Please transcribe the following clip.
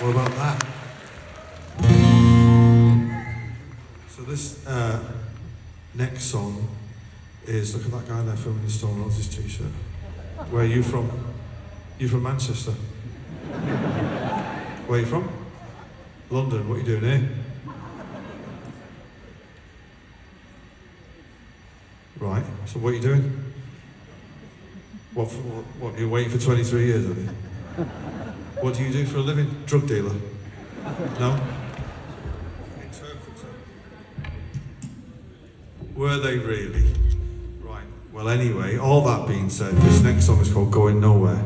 What about that? So this next song is, look at that guy there filming the Stone Roses t-shirt. Where are you from? You from Manchester? Where are you from? London. What are you doing here? Right, so what are you doing? What you're waiting for 23 years, have you? What do you do for a living? Drug dealer? No? Interpreter. Were they really? Right, well anyway, all that being said, this next song is called Going Nowhere.